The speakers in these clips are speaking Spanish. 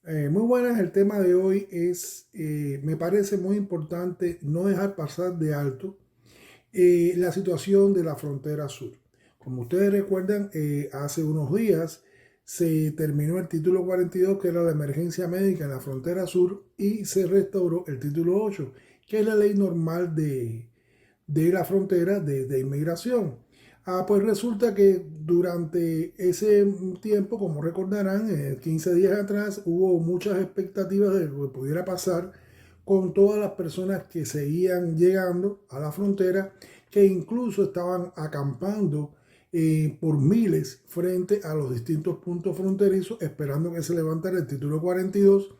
Muy buenas, el tema de hoy me parece muy importante no dejar pasar de alto la situación de la frontera sur. Como ustedes recuerdan, hace unos días se terminó el título 42, que era la emergencia médica en la frontera sur, y se restauró el título 8, que es la ley normal de la frontera de inmigración. Pues resulta que durante ese tiempo, como recordarán, 15 días atrás, hubo muchas expectativas de lo que pudiera pasar con todas las personas que seguían llegando a la frontera, que incluso estaban acampando por miles frente a los distintos puntos fronterizos, esperando que se levantara el título 42.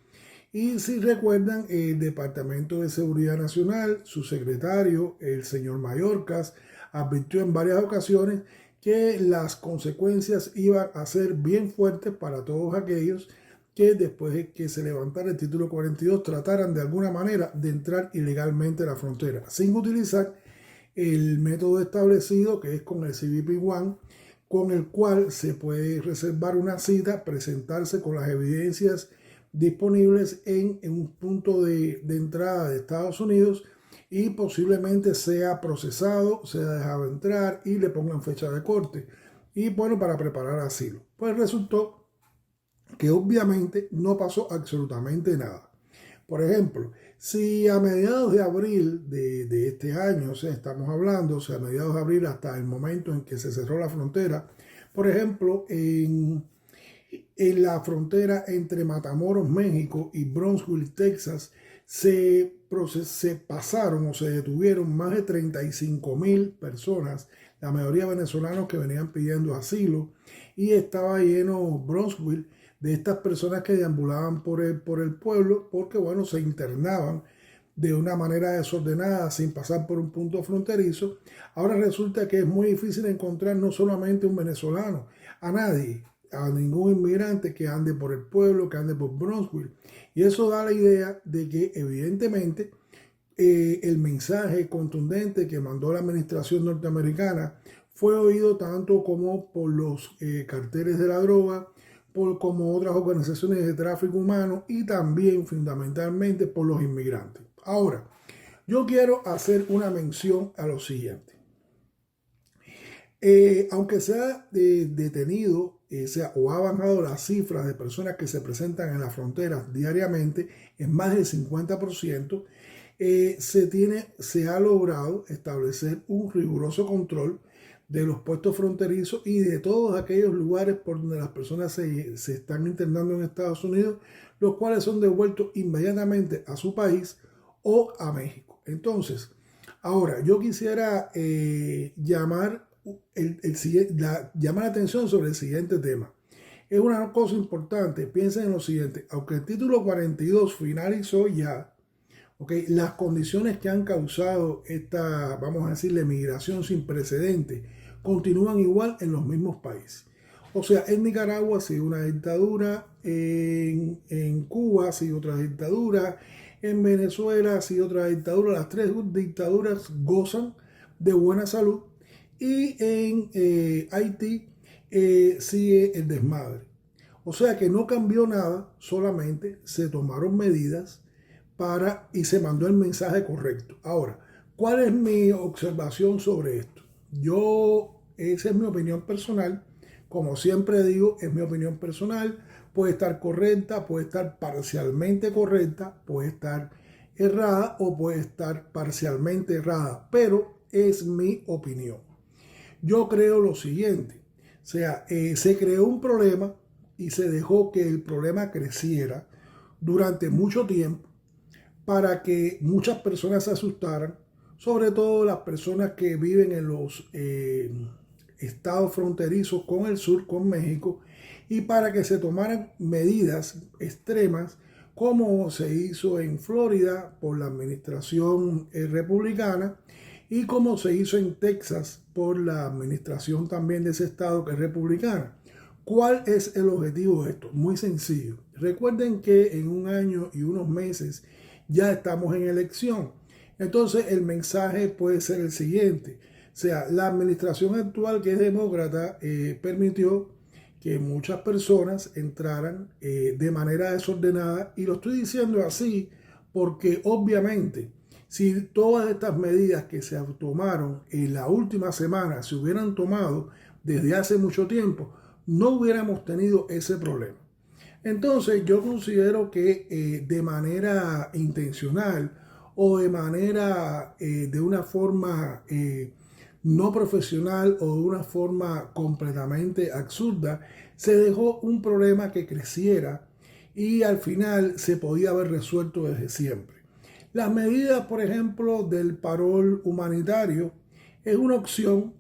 Y si recuerdan, el Departamento de Seguridad Nacional, su secretario, el señor Mayorkas, advirtió en varias ocasiones que las consecuencias iban a ser bien fuertes para todos aquellos que después de que se levantara el título 42 trataran de alguna manera de entrar ilegalmente a la frontera, sin utilizar el método establecido, que es con el CBP One, con el cual se puede reservar una cita, presentarse con las evidencias disponibles en un punto de entrada de Estados Unidos y posiblemente sea procesado, sea dejado entrar y le pongan fecha de corte. Y bueno, para preparar asilo. Pues resultó que obviamente no pasó absolutamente nada. Por ejemplo, si a mediados de abril de este año, o sea, estamos hablando, o sea, a mediados de abril hasta el momento en que se cerró la frontera, por ejemplo, en la frontera entre Matamoros, México y Brownsville, Texas, se pasaron o se detuvieron más de 35,000 personas, la mayoría venezolanos que venían pidiendo asilo, y estaba lleno Brownsville de estas personas que deambulaban por el pueblo porque, bueno, se internaban de una manera desordenada sin pasar por un punto fronterizo. Ahora resulta que es muy difícil encontrar no solamente un venezolano, a nadie, a ningún inmigrante que ande por el pueblo, que ande por Brownsville. Y eso da la idea de que evidentemente el mensaje contundente que mandó la administración norteamericana fue oído tanto como por los carteles de la droga, como otras organizaciones de tráfico humano y también fundamentalmente por los inmigrantes. Ahora, yo quiero hacer una mención a lo siguiente. Aunque se ha detenido o ha bajado las cifras de personas que se presentan en las fronteras diariamente en más del 50%, se ha logrado establecer un riguroso control de los puestos fronterizos y de todos aquellos lugares por donde las personas se están internando en Estados Unidos, los cuales son devueltos inmediatamente a su país o a México. Entonces, ahora yo quisiera llamar la atención sobre el siguiente tema. Es una cosa importante, piensen en lo siguiente, aunque el título 42 finalizó ya, okay, las condiciones que han causado esta, vamos a decir, la migración sin precedentes, continúan igual en los mismos países. O sea, en Nicaragua ha sido una dictadura, en Cuba ha sido otra dictadura, en Venezuela ha sido otra dictadura. Las tres dictaduras gozan de buena salud y en Haití sigue el desmadre. O sea que no cambió nada, solamente se tomaron medidas y se mandó el mensaje correcto. Ahora, ¿cuál es mi observación sobre esto? Esa es mi opinión personal. Como siempre digo, es mi opinión personal. Puede estar correcta, puede estar parcialmente correcta, puede estar errada o puede estar parcialmente errada, pero es mi opinión. Yo creo lo siguiente, o sea, se creó un problema y se dejó que el problema creciera durante mucho tiempo para que muchas personas se asustaran, sobre todo las personas que viven en los estados fronterizos con el sur, con México, y para que se tomaran medidas extremas como se hizo en Florida por la administración republicana y como se hizo en Texas por la administración también de ese estado que es republicana. ¿Cuál es el objetivo de esto? Muy sencillo. Recuerden que en un año y unos meses ya estamos en elección. Entonces el mensaje puede ser el siguiente. O sea, la administración actual, que es demócrata, permitió que muchas personas entraran de manera desordenada, y lo estoy diciendo así porque obviamente si todas estas medidas que se tomaron en la última semana se hubieran tomado desde hace mucho tiempo, no hubiéramos tenido ese problema. Entonces yo considero que de manera intencional o de manera, de una forma no profesional o de una forma completamente absurda, se dejó un problema que creciera y al final se podía haber resuelto desde siempre. Las medidas, por ejemplo, del parol humanitario es una opción.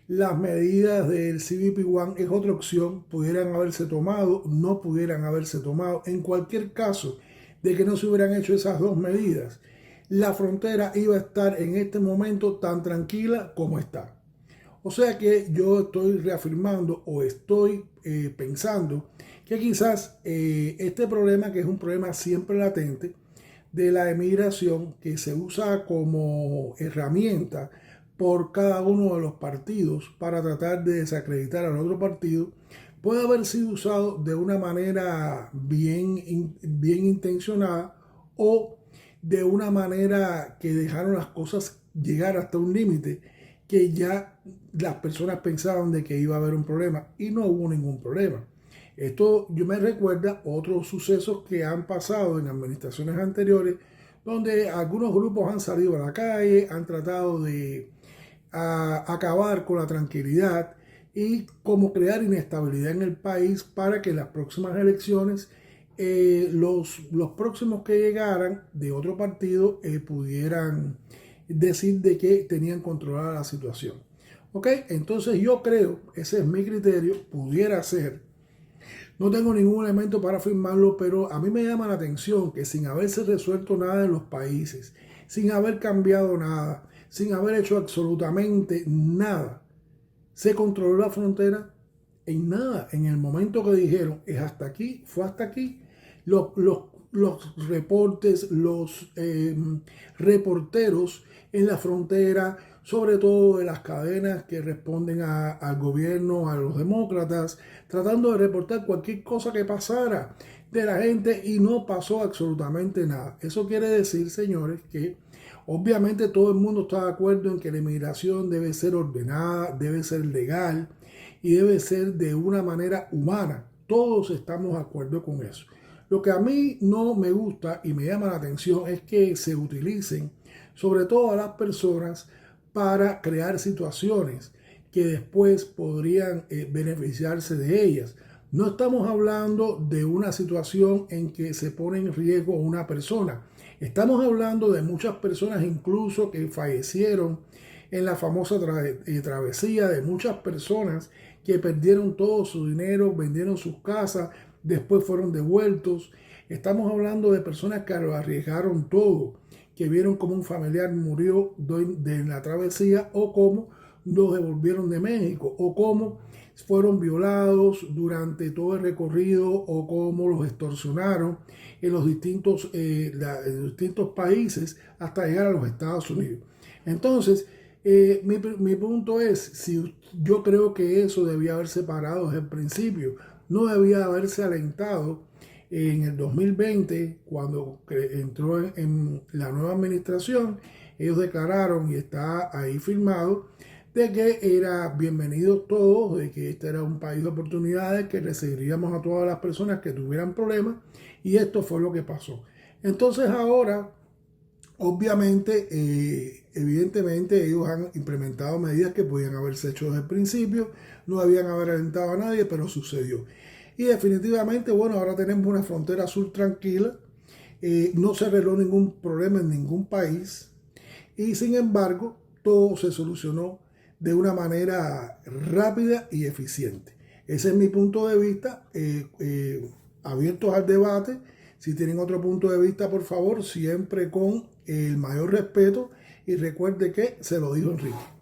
Las medidas del CBP-1 es otra opción, pudieran haberse tomado, no pudieran haberse tomado. En cualquier caso de que no se hubieran hecho esas dos medidas, la frontera iba a estar en este momento tan tranquila como está. O sea que yo estoy reafirmando o estoy pensando que quizás este problema, que es un problema siempre latente, de la emigración, que se usa como herramienta por cada uno de los partidos para tratar de desacreditar al otro partido, puede haber sido usado de una manera bien intencionada o de una manera que dejaron las cosas llegar hasta un límite que ya las personas pensaban de que iba a haber un problema y no hubo ningún problema. Esto yo me recuerda otros sucesos que han pasado en administraciones anteriores, donde algunos grupos han salido a la calle, han tratado de acabar con la tranquilidad y como crear inestabilidad en el país para que las próximas elecciones, los próximos que llegaran de otro partido pudieran decir de que tenían controlada la situación. ¿Ok? Entonces yo creo, ese es mi criterio, pudiera ser. No tengo ningún elemento para afirmarlo, pero a mí me llama la atención que sin haberse resuelto nada en los países, sin haber cambiado nada, sin haber hecho absolutamente nada, se controló la frontera en nada. En el momento que dijeron es hasta aquí, fue hasta aquí, los reportes, los reporteros en la frontera, sobre todo de las cadenas que responden al gobierno, a los demócratas, tratando de reportar cualquier cosa que pasara de la gente, y no pasó absolutamente nada. Eso quiere decir, señores, que obviamente todo el mundo está de acuerdo en que la inmigración debe ser ordenada, debe ser legal y debe ser de una manera humana. Todos estamos de acuerdo con eso. Lo que a mí no me gusta y me llama la atención es que se utilicen sobre todo a las personas para crear situaciones que después podrían beneficiarse de ellas. No estamos hablando de una situación en que se pone en riesgo una persona. Estamos hablando de muchas personas incluso que fallecieron en la famosa travesía, de muchas personas que perdieron todo su dinero, vendieron sus casas, después fueron devueltos. Estamos hablando de personas que lo arriesgaron todo, que vieron como un familiar murió de la travesía, o cómo los devolvieron de México, o cómo fueron violados durante todo el recorrido, o cómo los extorsionaron en los distintos países hasta llegar a los Estados Unidos. Entonces, mi punto es, si yo creo que eso debía haberse parado desde el principio, no debía haberse alentado en el 2020, cuando entró en la nueva administración. Ellos declararon, y está ahí firmado, de que era bienvenidos todos, de que este era un país de oportunidades, que recibiríamos a todas las personas que tuvieran problemas, y esto fue lo que pasó. Entonces ahora, obviamente, evidentemente ellos han implementado medidas que podían haberse hecho desde el principio, no debían haber alentado a nadie, pero sucedió. Y definitivamente, bueno, ahora tenemos una frontera sur tranquila, no se arregló ningún problema en ningún país, y sin embargo todo se solucionó de una manera rápida y eficiente. Ese es mi punto de vista, abiertos al debate. Si tienen otro punto de vista, por favor, siempre con el mayor respeto, y recuerde que se lo dijo Enrique.